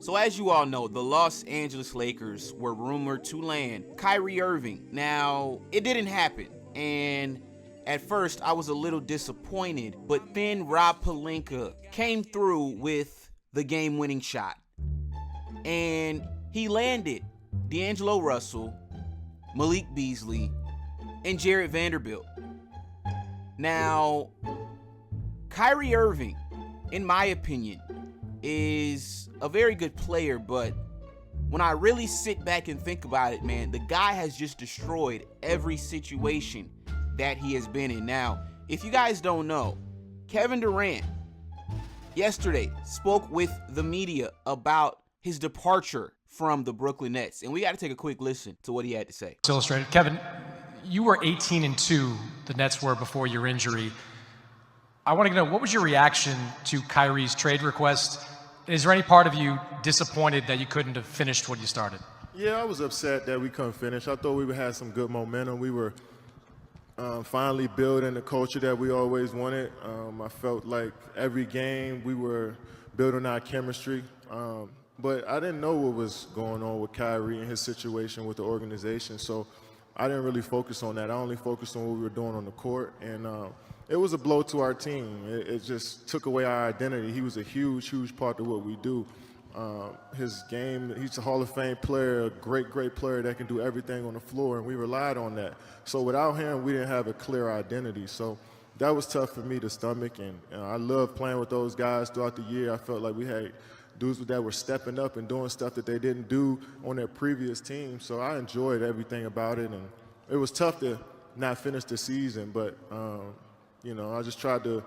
So as you all know, the Los Angeles Lakers were rumored to land Kyrie Irving. Now, it didn't happen, and at first I was a little disappointed, but then Rob Pelinka came through with the game-winning shot, and he landed D'Angelo Russell, Malik Beasley, and Jared Vanderbilt. Now, Kyrie Irving, in my opinion, is a very good player, but when I really sit back and think about it, man, the guy has just destroyed every situation that he has been in. Now, if you guys don't know, Kevin Durant yesterday spoke with the media about his departure from the Brooklyn Nets, and we got to take a quick listen to what he had to say. It's illustrated. Kevin, you were 18-2, the Nets were before your injury. I want to know, what was your reaction to Kyrie's trade request? Is there any part of you disappointed that you couldn't have finished what you started? Yeah, I was upset that we couldn't finish. I thought we had some good momentum. We were finally building the culture that we always wanted. I felt like every game we were building our chemistry. But I didn't know what was going on with Kyrie and his situation with the organization, so I didn't really focus on that. I only focused on what we were doing on the court, and it was a blow to our team. It just took away our identity. He was a huge, huge part of what we do. His game, he's a Hall of Fame player, a great, great player that can do everything on the floor, and we relied on that. So without him, we didn't have a clear identity. So that was tough for me to stomach, and I loved playing with those guys throughout the year. I felt like we had dudes that were stepping up and doing stuff that they didn't do on their previous team. So I enjoyed everything about it, and it was tough to not finish the season, but I just tried to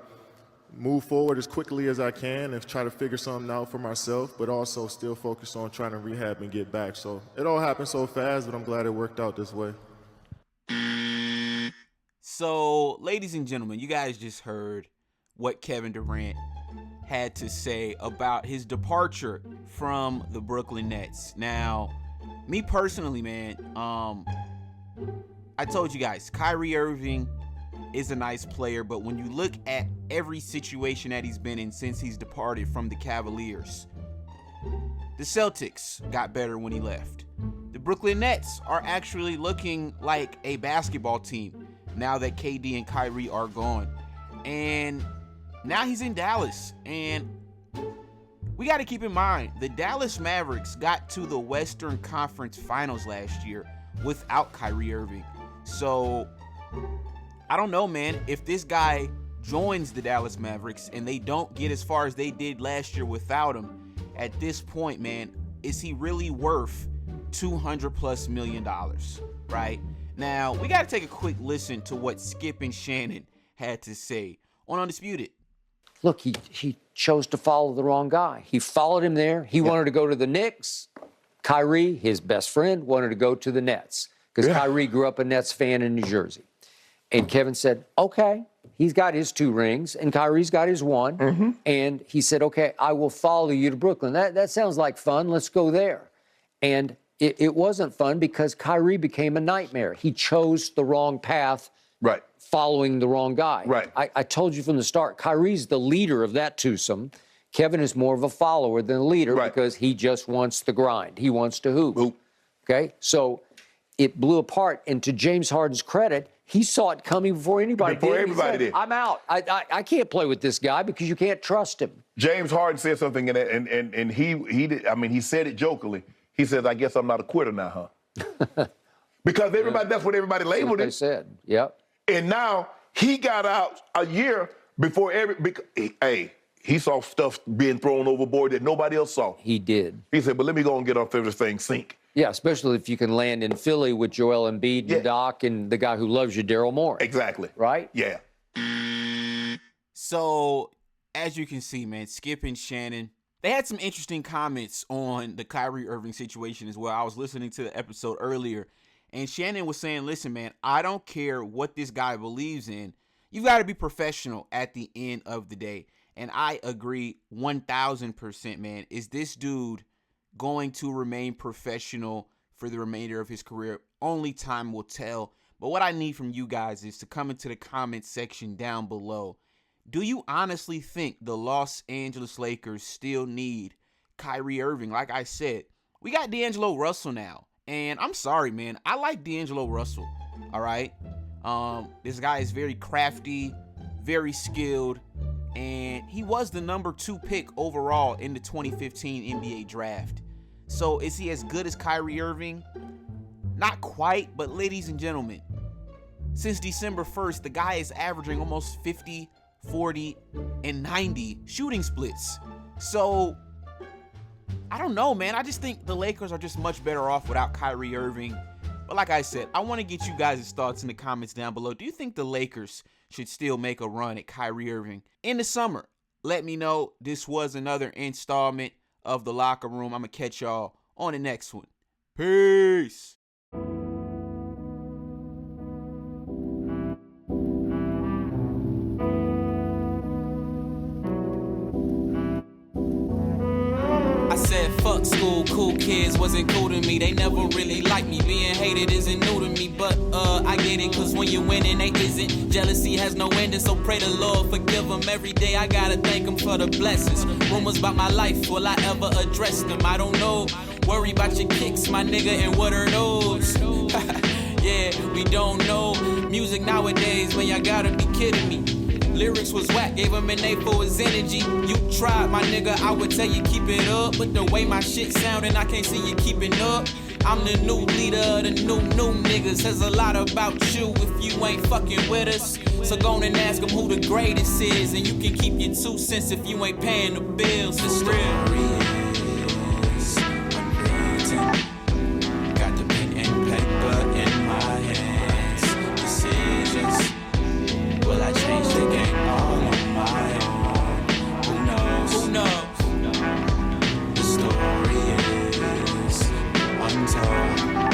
move forward as quickly as I can and try to figure something out for myself, but also still focus on trying to rehab and get back. So it all happened so fast, but I'm glad it worked out this way. So, ladies and gentlemen, you guys just heard what Kevin Durant had to say about his departure from the Brooklyn Nets. Now, me personally, man, I told you guys, Kyrie Irving is a nice player, but when you look at every situation that he's been in since he's departed from the Cavaliers, the Celtics got better when he left. The Brooklyn Nets are actually looking like a basketball team now that KD and Kyrie are gone. And now he's in Dallas, and we got to keep in mind, the Dallas Mavericks got to the Western Conference Finals last year without Kyrie Irving. So, I don't know, man, if this guy joins the Dallas Mavericks and they don't get as far as they did last year without him, at this point, man, is he really worth $200+ million, right? Now, we got to take a quick listen to what Skip and Shannon had to say on Undisputed. Look, he chose to follow the wrong guy. He followed him there. He wanted to go to the Knicks. Kyrie, his best friend, wanted to go to the Nets because Kyrie grew up a Nets fan in New Jersey. And Kevin said, okay, he's got his 2 rings, and Kyrie's got his 1. Mm-hmm. And he said, okay, I will follow you to Brooklyn. That sounds like fun. Let's go there. And it wasn't fun because Kyrie became a nightmare. He chose the wrong path, right, following the wrong guy. Right. I told you from the start, Kyrie's the leader of that twosome. Kevin is more of a follower than a leader because he just wants the grind. He wants to hoop. Okay? So it blew apart. And to James Harden's credit, he saw it coming before anybody did. He said, I'm out. I can't play with this guy because you can't trust him. James Harden said something in it, and he did. I mean, he said it jokingly. He says, "I guess I'm not a quitter now, huh?" Because everybody, that's what everybody labeled it. They said, yep. And now he got out a year before he saw stuff being thrown overboard that nobody else saw. He did. He said, "But let me go and get off everything sink." Yeah, especially if you can land in Philly with Joel Embiid and Doc and the guy who loves you, Daryl Morey. Exactly. Right? Yeah. So, as you can see, man, Skip and Shannon, they had some interesting comments on the Kyrie Irving situation as well. I was listening to the episode earlier, and Shannon was saying, listen, man, I don't care what this guy believes in. You've got to be professional at the end of the day. And I agree 1,000%, man. Is this dude going to remain professional for the remainder of his career? Only time will tell. But what I need from you guys is to come into the comment section down below. Do you honestly think the Los Angeles Lakers still need Kyrie Irving. Like I said, we got D'Angelo Russell now. And I'm sorry, man. I like D'Angelo Russell. All right. This guy is very crafty, very skilled, and he was the number 2 pick overall in the 2015 NBA draft. So is he as good as Kyrie Irving? Not quite, but ladies and gentlemen, since December 1st, the guy is averaging almost 50, 40, and 90 shooting splits. So I don't know, man. I just think the Lakers are just much better off without Kyrie Irving. But like I said, I want to get you guys' thoughts in the comments down below. Do you think the Lakers should still make a run at Kyrie Irving in the summer? Let me know. This was another installment of The Locker Room. I'm going to catch y'all on the next one. Peace. I said fuck school, cool kids wasn't cool to me. They never really liked me. Being hated isn't new to me, but I get it, cause when you're winning, they isn't. Jealousy has no ending, so pray the Lord forgive them. Every day I gotta thank him for the blessings. Rumors about my life, will I ever address them? I don't know. Worry about your kicks, my nigga, and what are those? Yeah, we don't know. Music nowadays, man, y'all gotta be kidding me. Lyrics was whack, gave him an A for his energy. You tried, my nigga, I would tell you keep it up. But the way my shit sounding, I can't see you keeping up. I'm the new leader of the new niggas. Says a lot about you if you ain't fucking with us. So go on and ask them who the greatest is. And you can keep your 2 cents if you ain't paying the bills. It's real. Got the pen and paper in my hands. Decisions. Will I change the game all on my own? Who knows? Who knows? The story is untold.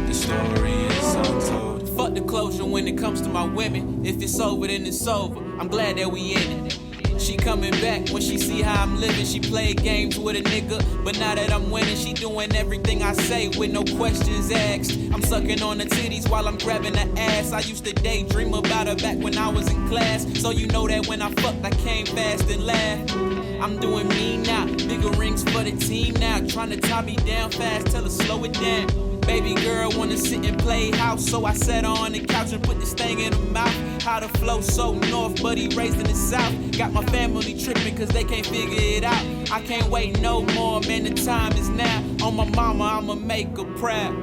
The story is untold. Fuck the closure when it comes to my women. If it's over, then it's over. I'm glad that we in it. She coming back when she see how I'm living. She played games with a nigga, but now that I'm winning, she doing everything I say with no questions asked. I'm sucking on the titties while I'm grabbing her ass. I used to daydream about her back when I was in class. So you know that when I fucked, I came fast and laughed. I'm doing me now, bigger rings for the team now. Trying to tie me down fast, tell her slow it down. Baby girl wanna sit and play house, so I sat her on the couch and put this thing in her mouth. How the flow so north, but he raised in the south. Got my family tripping cause they can't figure it out. I can't wait no more, man, the time is now. On my mama, I'ma make her proud.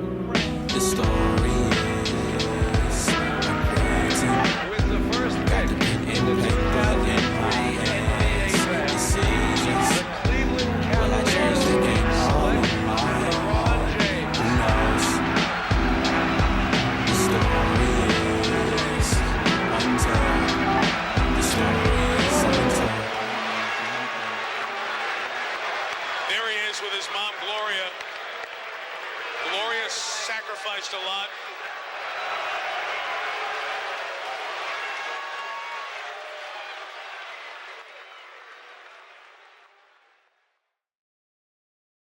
The story is with the first pick in the paper in my hands. Decisions. Will I change the game all on my own? Who knows? The story is untold. The story is untold. There he is with his mom, Gloria. Gloria sacrificed a lot.